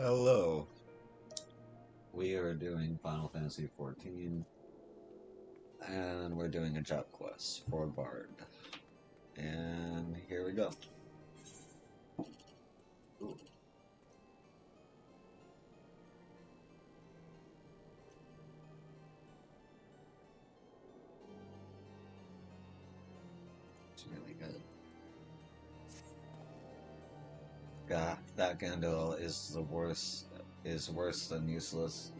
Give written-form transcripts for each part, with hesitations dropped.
Hello. We are doing Final Fantasy XIV, and we're doing a job quest for Bard. And here we go. Ooh. It's really good. Yeah, that Gandil is worse than useless.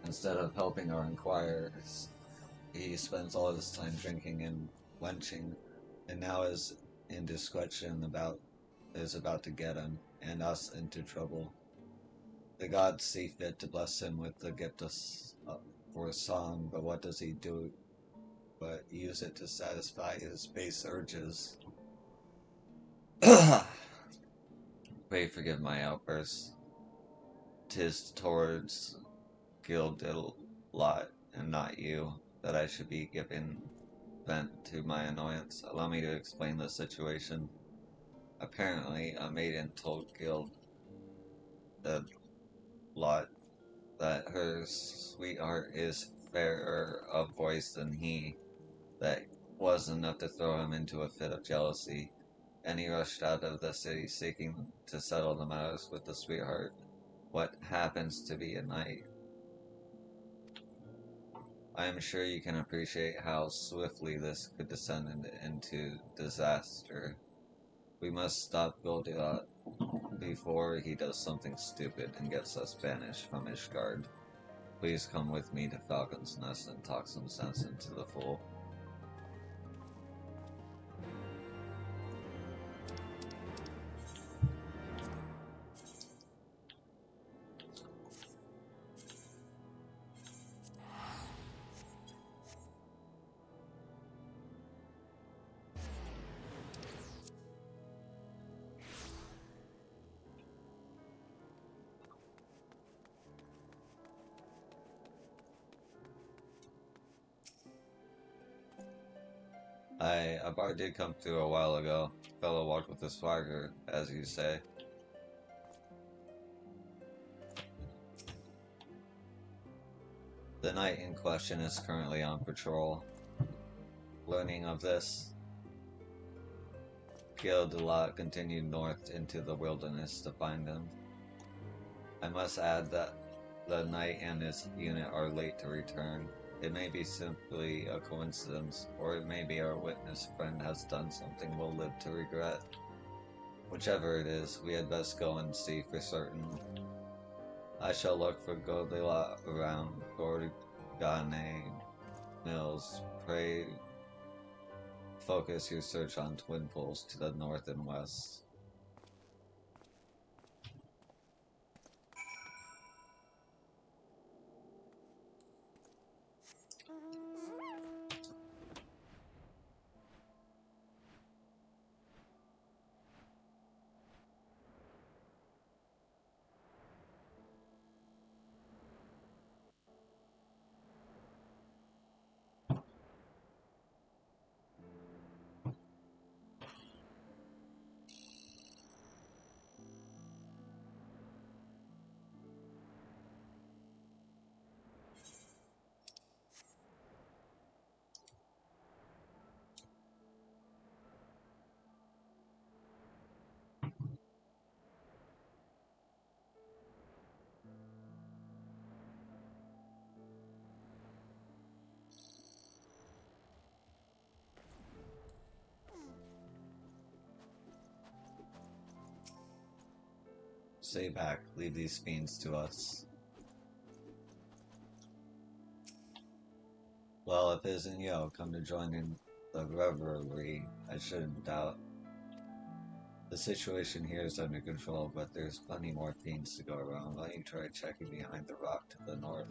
Instead of helping our inquirers, he spends all his time drinking and wenching, and now his indiscretion is about to get him and us into trouble. The gods see fit to bless him with the gift for a song, but what does he do but use it to satisfy his base urges? Pray forgive my outbursts. 'Tis towards Gildilot and not you that I should be giving vent to my annoyance. Allow me to explain the situation. Apparently, a maiden told Gildilot that her sweetheart is fairer of voice than he. That was enough to throw him into a fit of jealousy, and he rushed out of the city seeking to settle the matters with the sweetheart, what happens to be a knight. I am sure you can appreciate how swiftly this could descend into disaster. We must stop Goldiot before he does something stupid and gets us banished from Ishgard. Please come with me to Falcon's Nest and talk some sense into the fool. A bar did come through a while ago. Fellow walked with a swagger, as you say. The knight in question is currently on patrol. Learning of this, Gildelat continued north into the wilderness to find him. I must add that the knight and his unit are late to return. It may be simply a coincidence, or it may be our witness friend has done something we'll live to regret. Whichever it is, we had best go and see for certain. I shall look for Goldilocks around Gorgane Mills. Pray focus your search on twin poles to the north and west. Stay back, leave these fiends to us. Well, if it isn't you, come to join in the revelry, I shouldn't doubt. The situation here is under control, but there's plenty more fiends to go around. Why don't you try checking behind the rock to the north?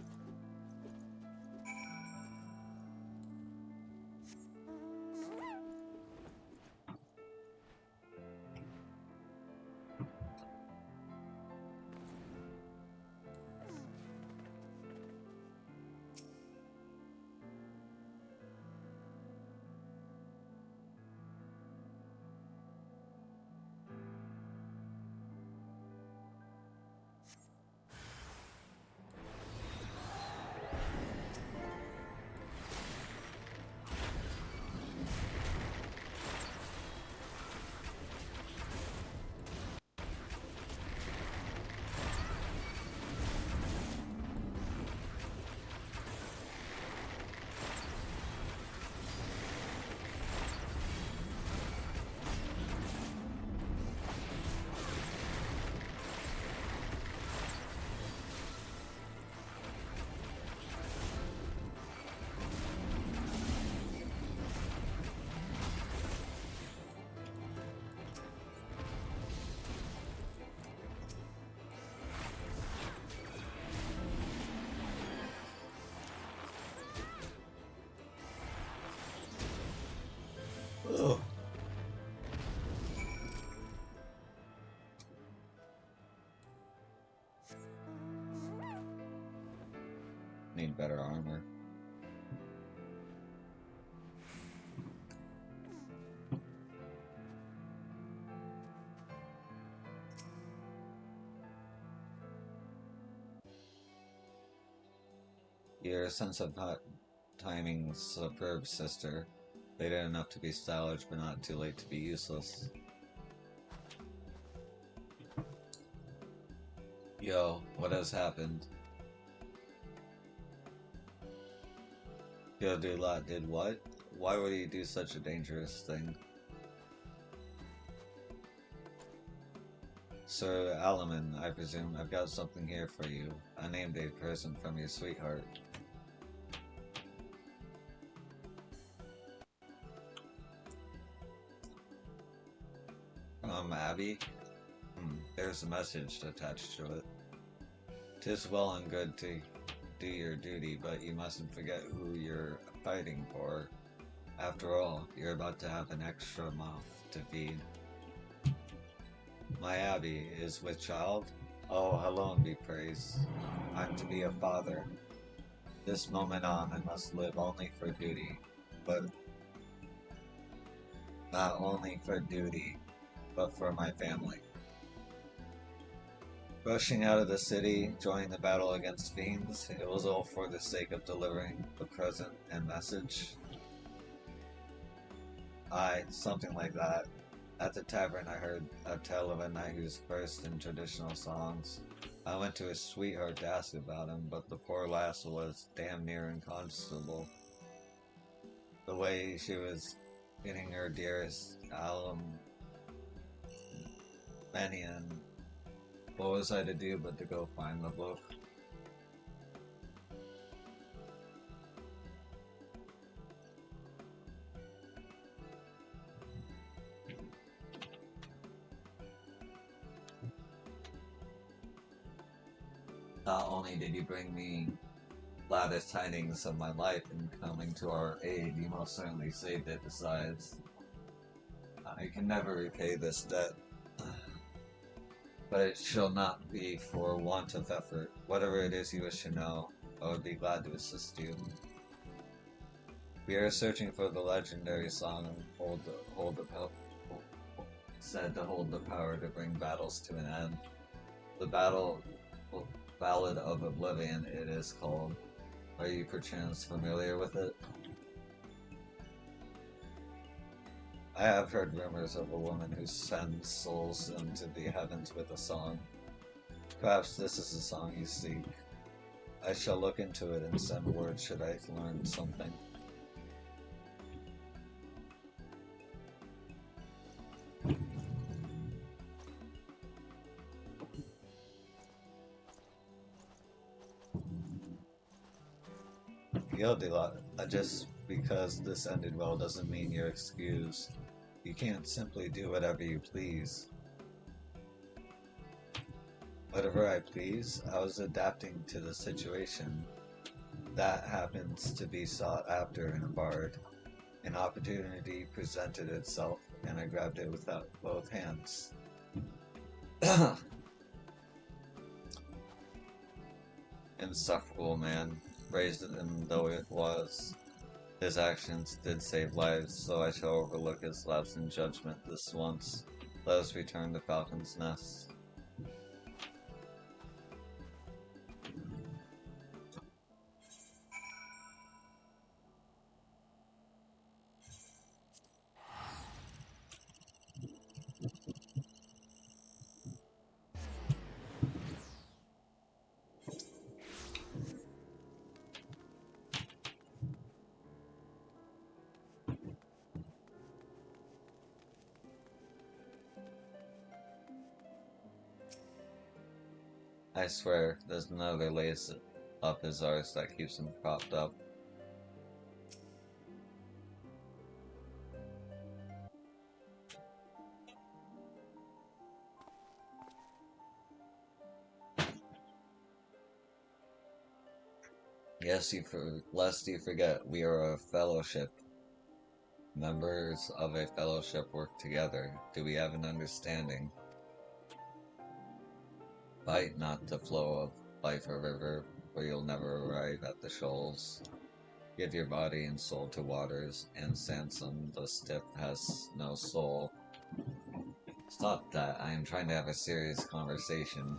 Need better armor. Your sense of timing superb, sister. Late enough to be stylish, but not too late to be useless. Yo, what has happened? Gildulat did what? Why would he do such a dangerous thing? Sir Alaman, I presume. I've got something here for you. A name-date present from your sweetheart. Abby? There's a message attached to it. 'Tis well and good to do your duty, but you mustn't forget who you're fighting for. After all, you're about to have an extra mouth to feed. My Abby is with child? Oh, alone be praised. I'm to be a father. This moment on, I must live only for duty, but not only for duty, but for my family. Rushing out of the city, joining the battle against fiends, it was all for the sake of delivering the present and message. Aye, something like that. At the tavern I heard a tale of a knight who's versed in traditional songs. I went to his sweetheart to ask about him, but the poor lass was damn near inconsolable. The way she was getting her dearest Alamanian. What was I to do but to go find the book? Not only did you bring me gladdest tidings of my life in coming to our aid, you most certainly saved it besides. I can never repay this debt, but it shall not be for want of effort. Whatever it is you wish to know, I would be glad to assist you. We are searching for the legendary song said to hold the power to bring battles to an end. The Ballad of Oblivion, it is called. Are you perchance familiar with it? I have heard rumors of a woman who sends souls into the heavens with a song. Perhaps this is the song you seek. I shall look into it and send word should I learn something. Gildulat, just because this ended well doesn't mean you're excused. You can't simply do whatever you please. Whatever I please, I was adapting to the situation. That happens to be sought after in a bard. An opportunity presented itself, and I grabbed it with both hands. Insufferable man, brazen though it was. His actions did save lives, so I shall overlook his lapse in judgment this once. Let us return to Falcon's Nest. I swear, there's another lace up his arse that keeps him propped up. Yes, lest you forget, we are a fellowship. Members of a fellowship work together. Do we have an understanding? Fight not the flow of life a river, or you'll never arrive at the shoals. Give your body and soul to waters, and Sanson the Stiff has no soul. Stop that, I am trying to have a serious conversation.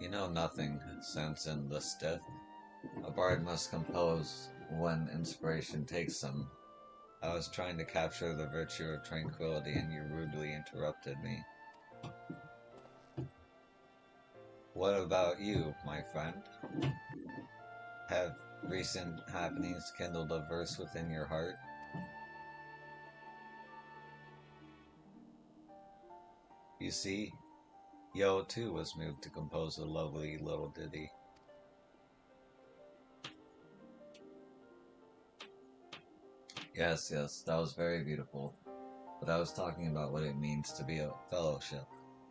You know nothing, Sanson the Stiff. A bard must compose when inspiration takes him. I was trying to capture the virtue of tranquility and you rudely interrupted me. What about you, my friend? Have recent happenings kindled a verse within your heart? You see, Yo too was moved to compose a lovely little ditty. Yes, that was very beautiful. But I was talking about what it means to be a fellowship.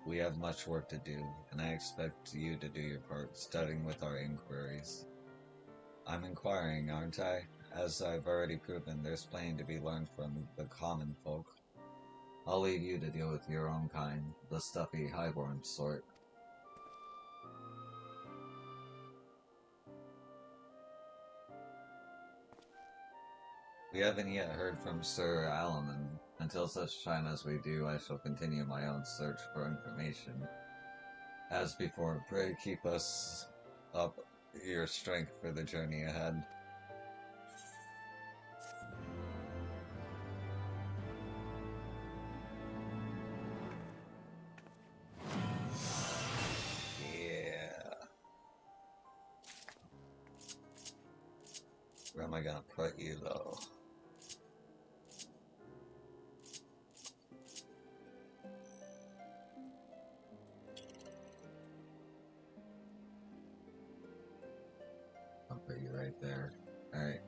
We have much work to do, and I expect you to do your part, studying with our inquiries. I'm inquiring, aren't I? As I've already proven, there's plenty to be learned from the common folk. I'll leave you to deal with your own kind, the stuffy, highborn sort. We haven't yet heard from Sir Alaman. Until such time as we do, I shall continue my own search for information. As before, pray keep us up your strength for the journey ahead. Yeah. Where am I gonna put you, though? I'll put you right there. Alright.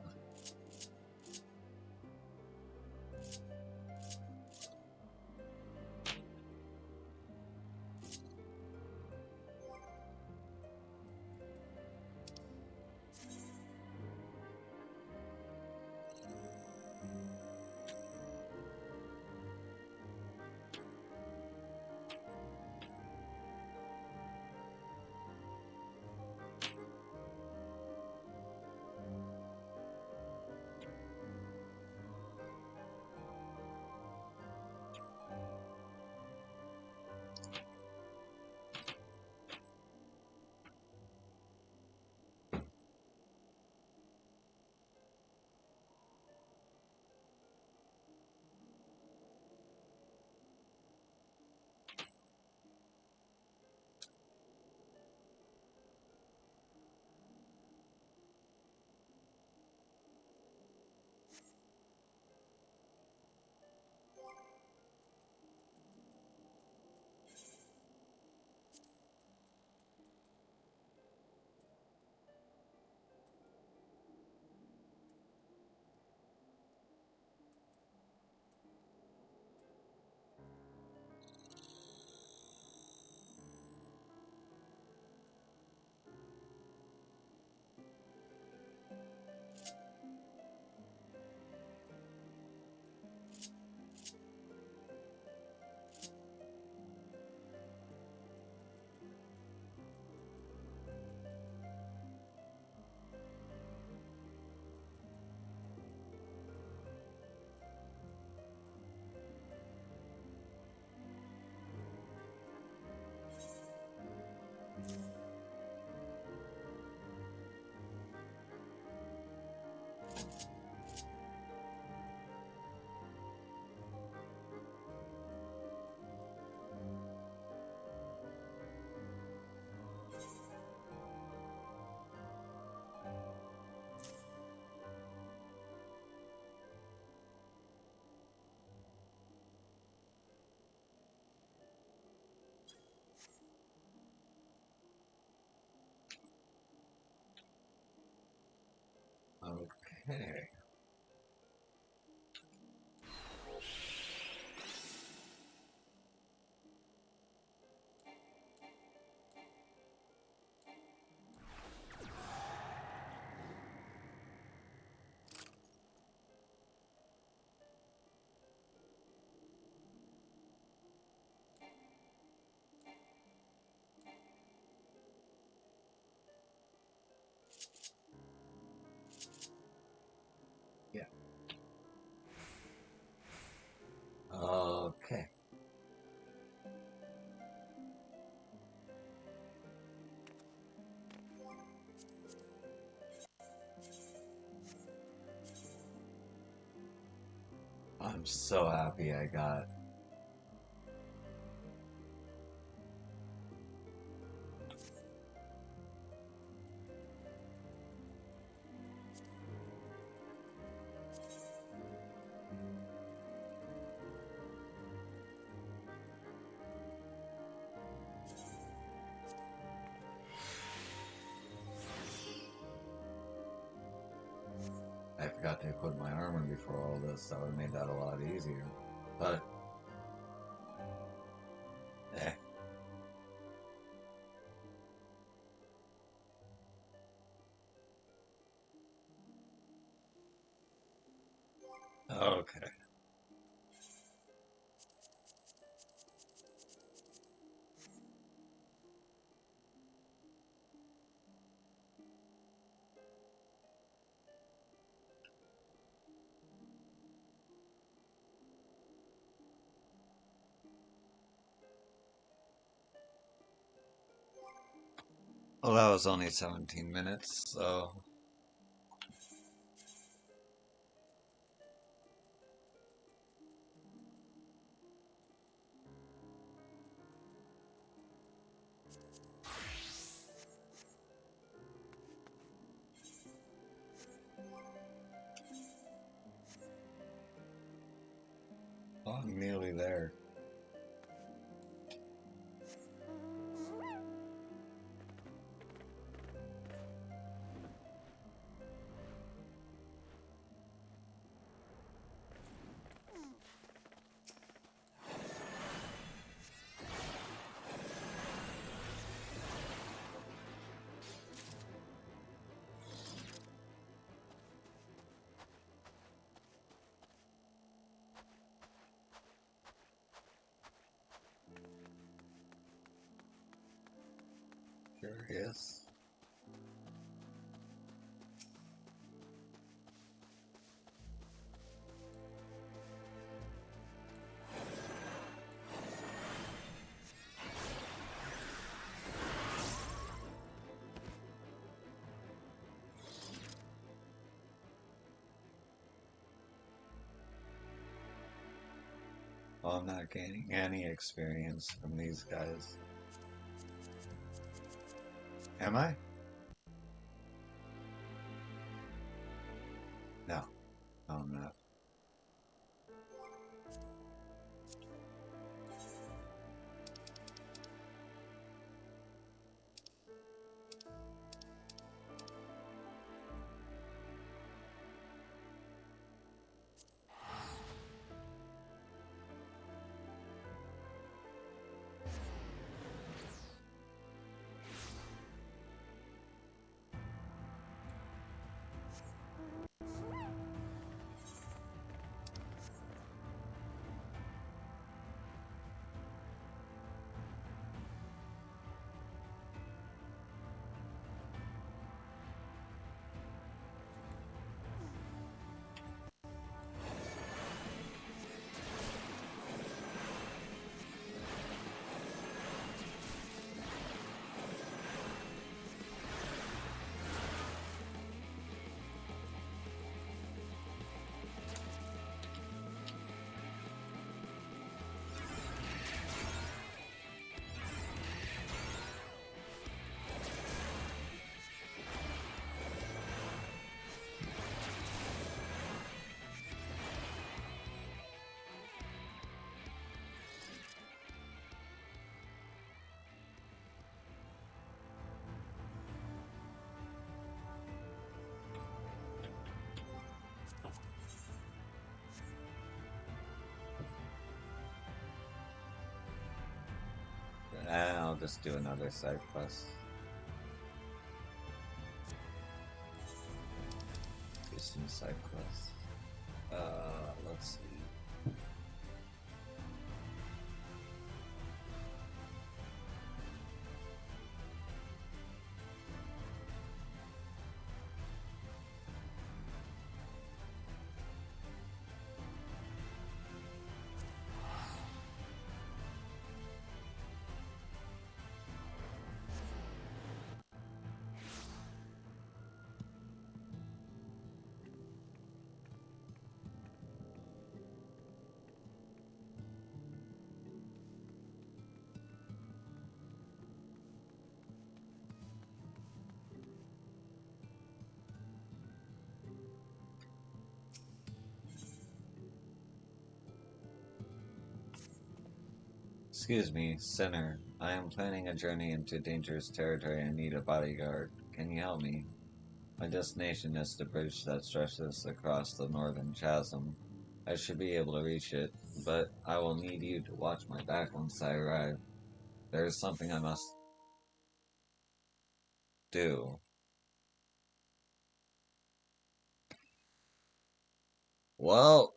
Okay. I'm so happy I got. I forgot to equip my armor before all this. That would have made that a lot easier. But, eh. Okay. Well, that was only 17 minutes, so. Oh, I'm nearly there. Curious. Well, I'm not gaining any experience from these guys. Am I? No. No, I'm not. I'll just do another side quest. Do some side quests. Let's see. Excuse me, sinner. I am planning a journey into dangerous territory and need a bodyguard. Can you help me? My destination is the bridge that stretches across the northern chasm. I should be able to reach it, but I will need you to watch my back once I arrive. There is something I must do. Well,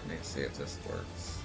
let me see if this works.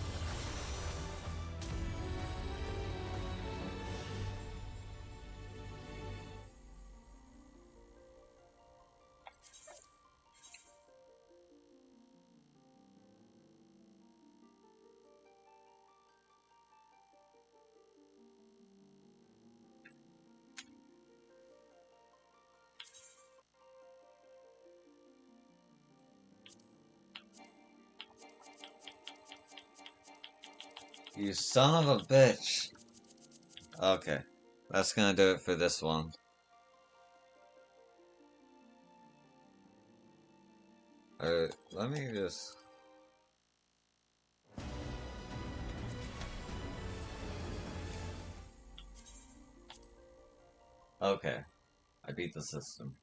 You son of a bitch! Okay, that's gonna do it for this one. Alright, let me just... Okay, I beat the system.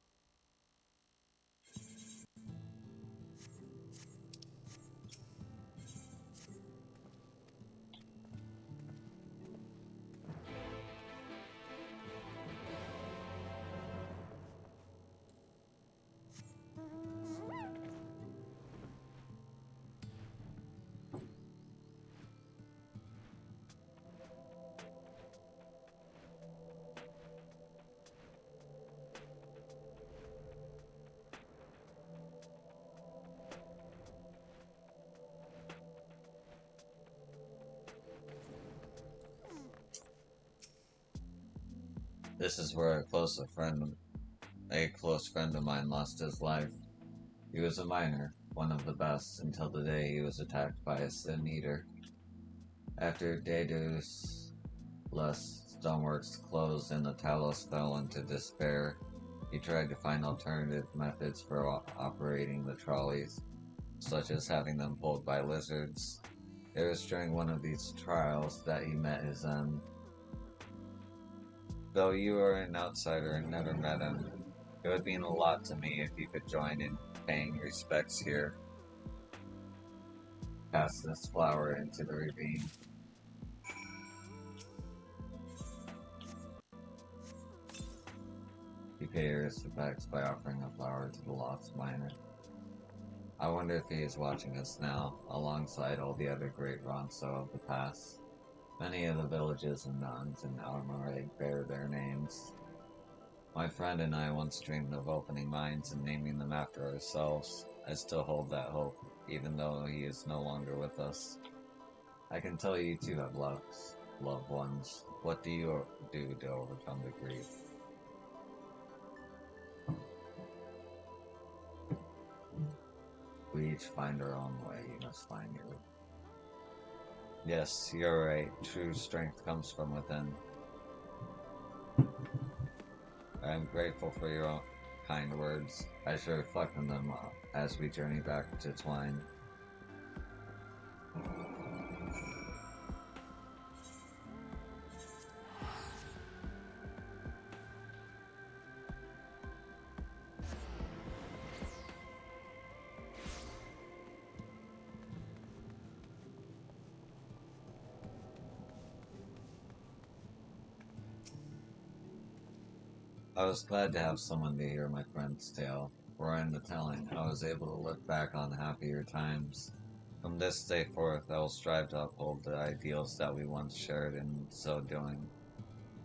This is where a close friend of mine lost his life. He was a miner, one of the best, until the day he was attacked by a sin eater. After Daedalus' stoneworks closed and the Talos fell into despair, he tried to find alternative methods for operating the trolleys, such as having them pulled by lizards. It was during one of these trials that he met his end. Though you are an outsider and never met him, it would mean a lot to me if you could join in paying respects here. Pass this flower into the ravine. You pay your respects by offering a flower to the lost miner. I wonder if he is watching us now, alongside all the other great Ronso of the past. Many of the villages and mountains in Almaray bear their names. My friend and I once dreamed of opening mines and naming them after ourselves. I still hold that hope, even though he is no longer with us. I can tell you two have loved ones. What do you do to overcome the grief? We each find our own way. You must find yours. Yes, you're right. True strength comes from within. I am grateful for your own kind words. I shall reflect on them as we journey back to Twine. I was glad to have someone to hear my friend's tale, for in the telling, I was able to look back on happier times. From this day forth, I will strive to uphold the ideals that we once shared, and so doing,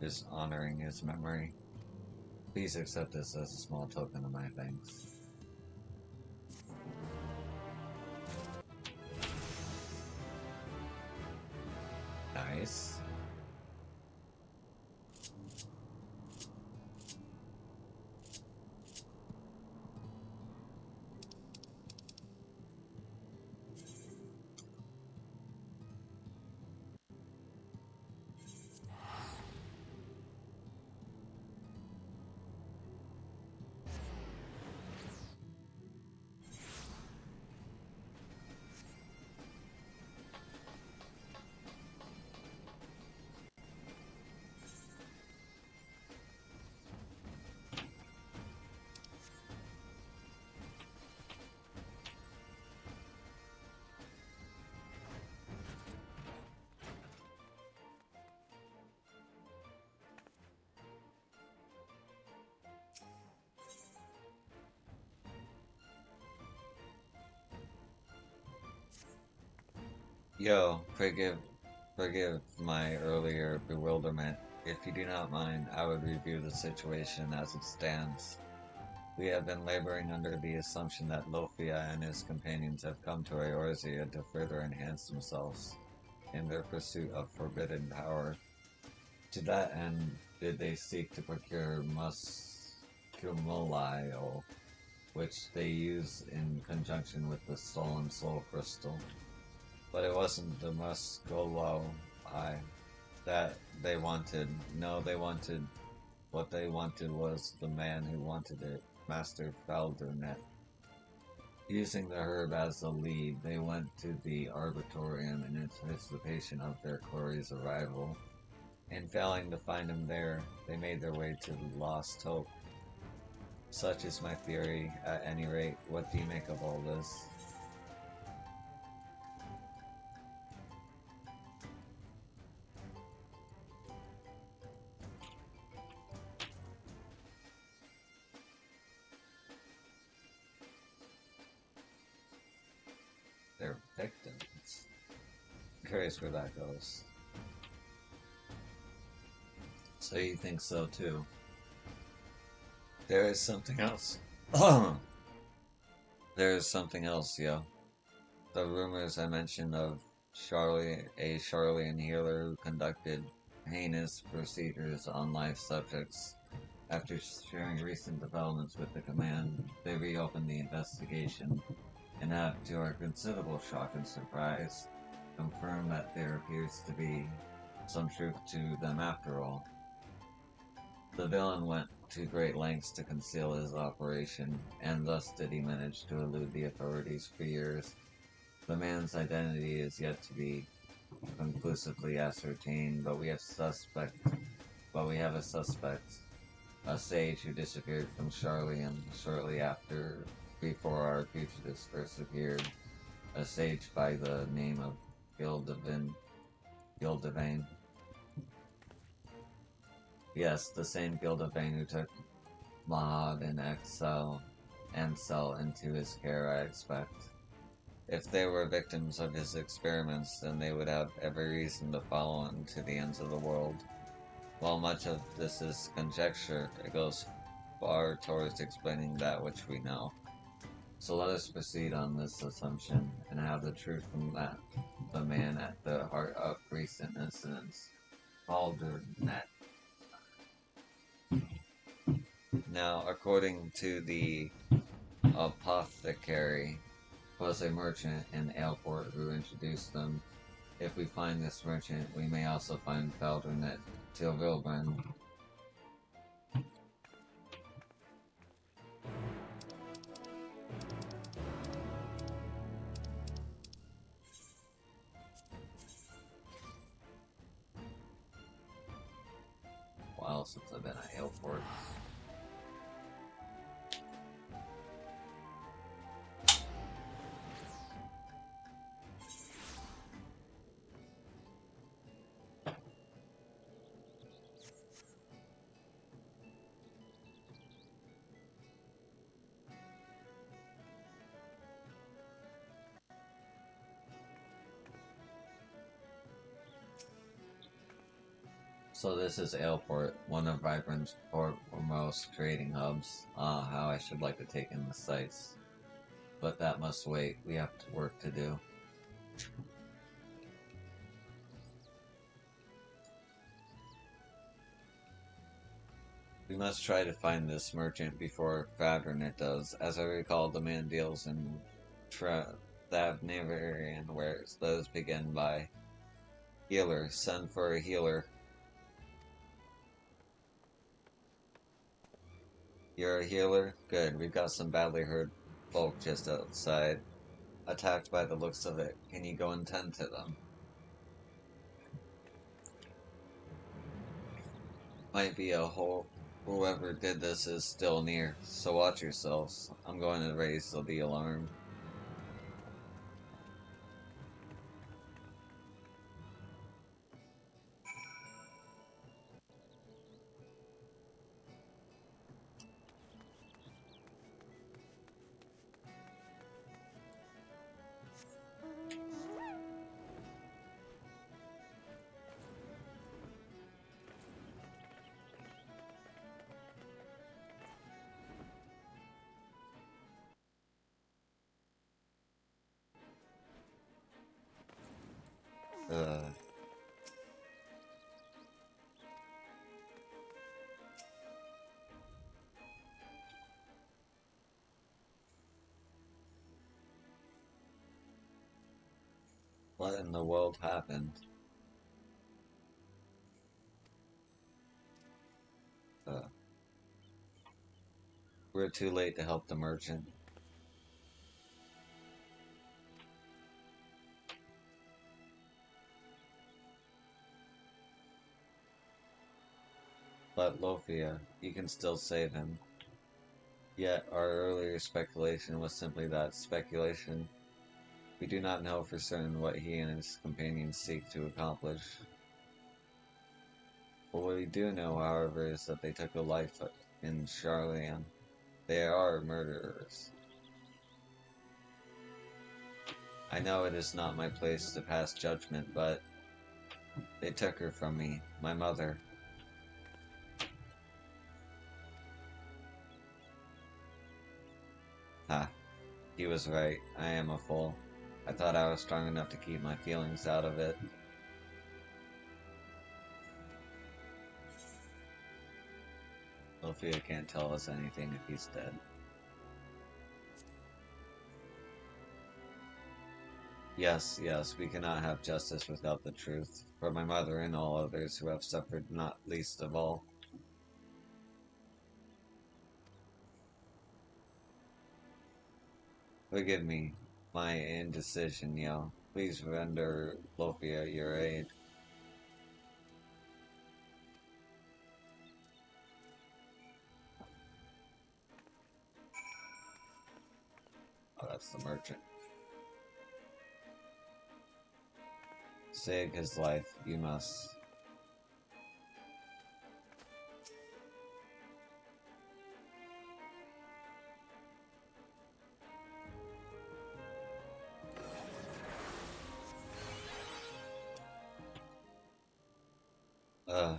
is honoring his memory. Please accept this as a small token of my thanks. Nice. Yo, forgive my earlier bewilderment. If you do not mind, I would review the situation as it stands. We have been laboring under the assumption that Lofia and his companions have come to Eorzea to further enhance themselves in their pursuit of forbidden power. To that end, did they seek to procure muscumuli, which they use in conjunction with the stolen soul crystal. But it wasn't the musculi that they wanted. No, what they wanted was the man who wanted it, Master Faldernet. Using the herb as the lead, they went to the Arbitorium in anticipation of their quarry's arrival. And failing to find him there, they made their way to the Lost Hope. Such is my theory, at any rate. What do you make of all this? They're victims. Curious where that goes. So you think so too? There is something else. There is something else, yo. The rumors I mentioned of a Charlian healer who conducted heinous procedures on life subjects. After sharing recent developments with the command, they reopened the investigation and have, to our considerable shock and surprise, confirmed that there appears to be some truth to them after all. The villain went to great lengths to conceal his operation, and thus did he manage to elude the authorities for years. The man's identity is yet to be conclusively ascertained, but we have a suspect, a sage who disappeared from Charlian shortly before our fugitives first appeared, a sage by the name of Gildevane. Yes, the same Gildevane who took Mahad and Ansel into his care, I expect. If they were victims of his experiments, then they would have every reason to follow him to the ends of the world. While much of this is conjecture, it goes far towards explaining that which we know. So let us proceed on this assumption and have the truth from the man at the heart of recent incidents, Faldernet. Now, according to the apothecary, was a merchant in Aleport who introduced them. If we find this merchant, we may also find Faldernet Tilvilbrand. While since I've been at Aleport. So this is Aleport, one of Vibrant's foremost trading hubs. Ah, how I should like to take in the sights. But that must wait, we have work to do. We must try to find this merchant before Fabernet does. As I recall, the man deals in Thavnavarian wares. Those begin by healer. Send for a healer. You're a healer? Good. We've got some badly hurt folk just outside. Attacked by the looks of it. Can you go and tend to them? Might be a whole... Whoever did this is still near, so watch yourselves. I'm going to raise the alarm. Uh, what in the world happened? Uh, we're too late to help the merchant. But Lofia, you can still save him. Yet our earlier speculation was simply that speculation. We do not know for certain what he and his companions seek to accomplish. What we do know, however, is that they took a life in Charlian. They are murderers. I know it is not my place to pass judgment, but they took her from me, my mother. Ha, he was right. I am a fool. I thought I was strong enough to keep my feelings out of it. Sophia can't tell us anything if he's dead. Yes, yes, we cannot have justice without the truth, for my mother and all others who have suffered not least of all. Forgive me, my indecision, Yo. Please render Lofia your aid. Oh, that's the merchant. Save his life, you must. Uh,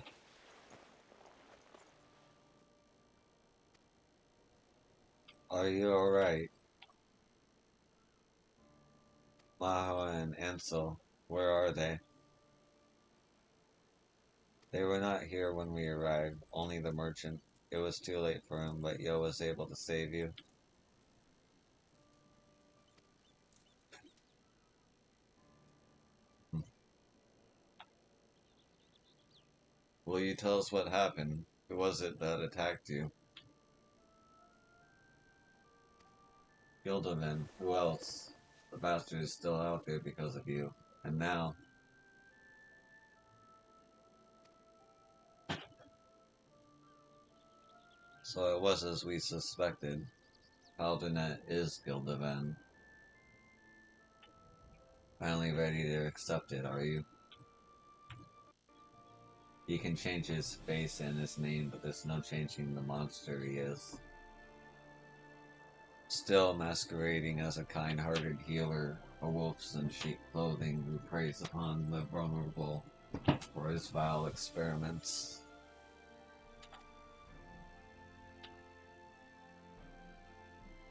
are you alright? Maho and Ansel, where are they? They were not here when we arrived, only the merchant. It was too late for him, but Yo was able to save you. Will you tell us what happened? Who was it that attacked you? Gildaman. Who else? The bastard is still out there because of you. And now... So it was as we suspected. Aldernet is Gildavan. Finally ready to accept it, are you? He can change his face and his name, but there's no changing the monster he is. Still masquerading as a kind-hearted healer, a wolf in sheep clothing who preys upon the vulnerable for his vile experiments.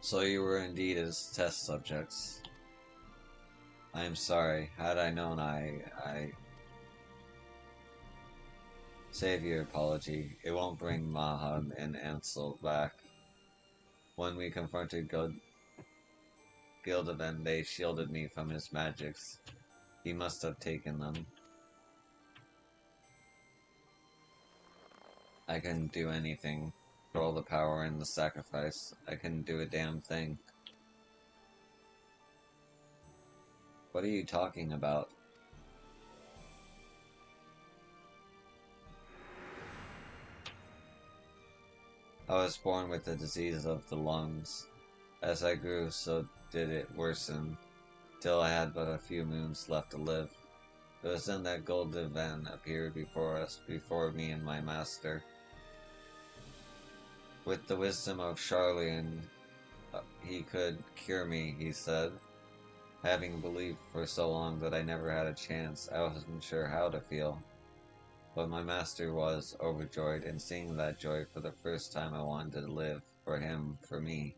So you were indeed his test subjects. I am sorry. Had I known, I... Save your apology. It won't bring Maham and Ansel back. When we confronted Gildavan, they shielded me from his magics. He must have taken them. I couldn't do anything. For all the power and the sacrifice, I couldn't do a damn thing. What are you talking about? I was born with the disease of the lungs. As I grew, so did it worsen, till I had but a few moons left to live. It was then that Gul'dan appeared before us, before me and my master. With the wisdom of Charlian, he could cure me, he said. Having believed for so long that I never had a chance, I wasn't sure how to feel. But my master was overjoyed, and seeing that joy for the first time I wanted to live, for him, for me.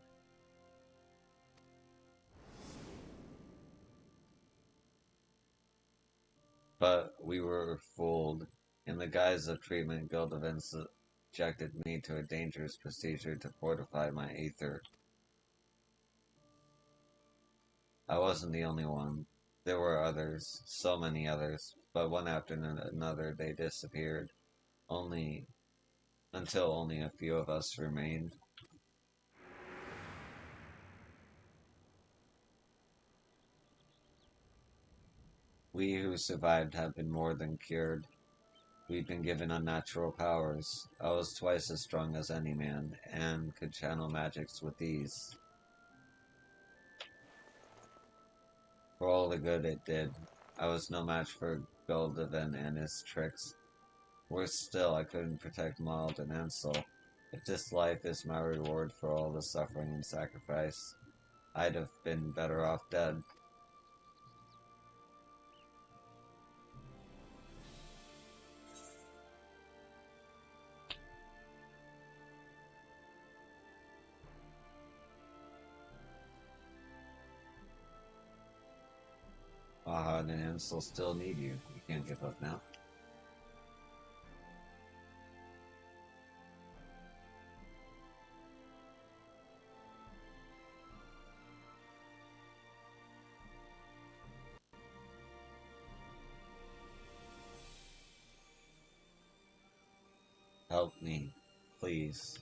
But we were fooled. In the guise of treatment, Gildovan subjected me to a dangerous procedure to fortify my aether. I wasn't the only one. There were others, so many others, but one after another they disappeared, only until only a few of us remained. We who survived have been more than cured. We've been given unnatural powers. I was twice as strong as any man, and could channel magics with ease. For all the good it did, I was no match for Goldovan and his tricks. Worse still, I couldn't protect Maud and Ansel. If this life is my reward for all the suffering and sacrifice, I'd have been better off dead. Maud and Ansel still need you. You can't give up now. Help me, please.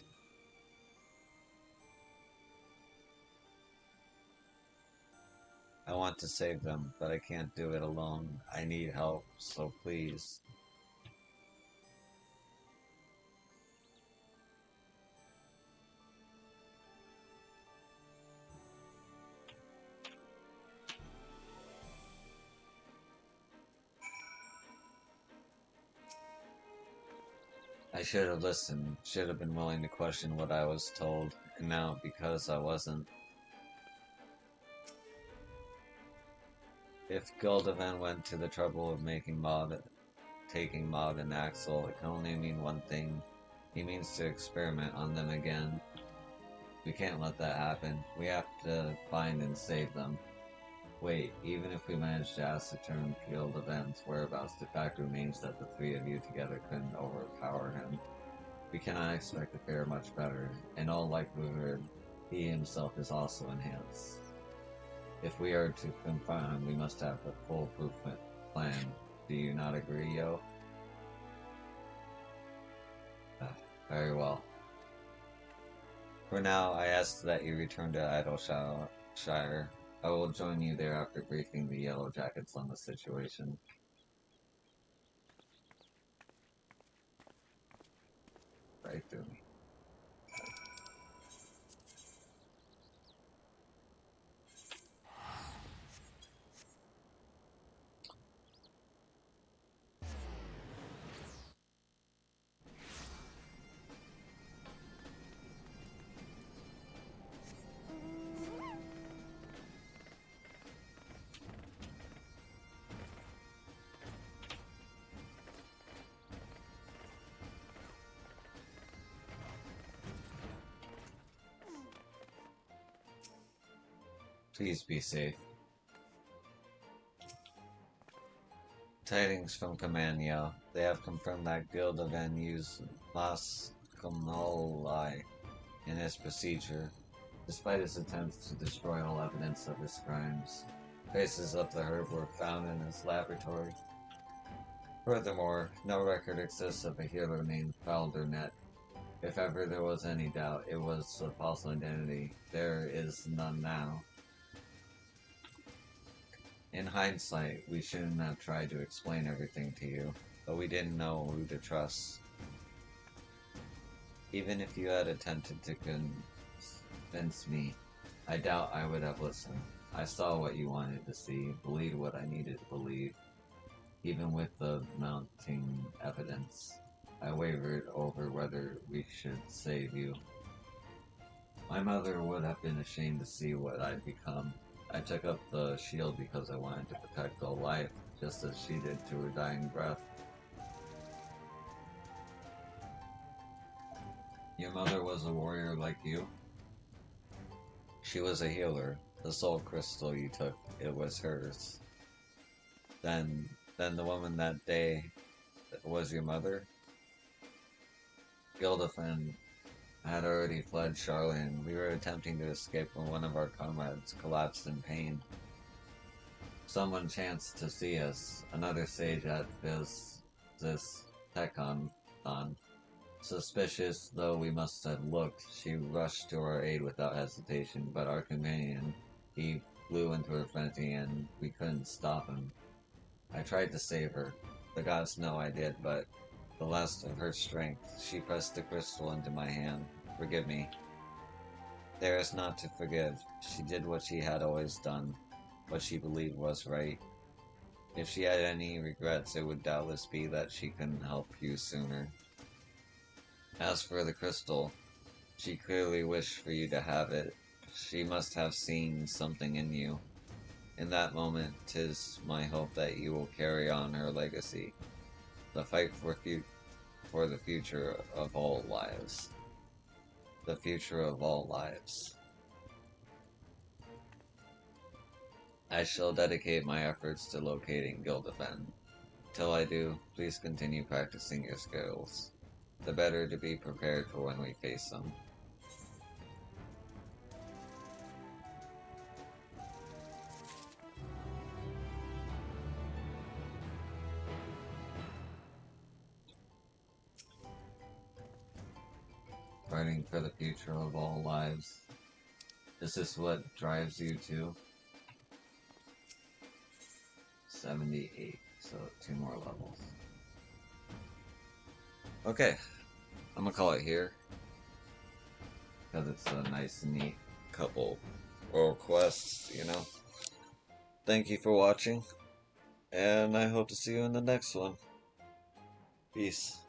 I want to save them, but I can't do it alone. I need help, so please. I should have listened, should have been willing to question what I was told, and now, because I wasn't. If Gul'davan went to the trouble of taking Maud and Axel, it can only mean one thing. He means to experiment on them again. We can't let that happen. We have to find and save them. Wait, even if we manage to ascertain Gul'davan's whereabouts, the fact remains that the three of you together couldn't overpower him. We cannot expect to fare much better. In all likelihood, he himself is also enhanced. If we are to confront him, we must have a foolproof plan. Do you not agree, Yo? Very well. For now, I ask that you return to Idleshire. I will join you there after briefing the Yellow Jackets on the situation. Right through me. Please be safe. Tidings from Camanio. They have confirmed that Gil'davan used Maskanoli in his procedure, despite his attempts to destroy all evidence of his crimes. Traces of the herb were found in his laboratory. Furthermore, no record exists of a healer named Faldernet. If ever there was any doubt, it was a false identity. There is none now. In hindsight, we shouldn't have tried to explain everything to you, but we didn't know who to trust. Even if you had attempted to convince me, I doubt I would have listened. I saw what you wanted to see, believed what I needed to believe. Even with the mounting evidence, I wavered over whether we should save you. My mother would have been ashamed to see what I'd become. I took up the shield because I wanted to protect all life, just as she did to her dying breath. Your mother was a warrior like you? She was a healer. The soul crystal you took, it was hers. Then, Then the woman that day was your mother? Gildafen had already fled Charlotte, and we were attempting to escape when one of our comrades collapsed in pain. Someone chanced to see us, another sage at this Tekon. Suspicious though we must have looked, she rushed to our aid without hesitation, but our companion, he flew into her frenzy and we couldn't stop him. I tried to save her. The gods know I did, but the last of her strength, she pressed the crystal into my hand. Forgive me. There is not to forgive. She did what she had always done, what she believed was right. If she had any regrets, it would doubtless be that she couldn't help you sooner. As for the crystal, she clearly wished for you to have it. She must have seen something in you. In that moment, 'tis my hope that you will carry on her legacy. The fight for the future of all lives. The future of all lives. I shall dedicate my efforts to locating Gildafen. Till I do, please continue practicing your skills. The better to be prepared for when we face them. Fighting for the future of all lives. Is this what drives you to? 78, so 2 more levels. Okay, I'm gonna call it here, because it's a nice, neat couple world quests, you know? Thank you for watching, and I hope to see you in the next one. Peace.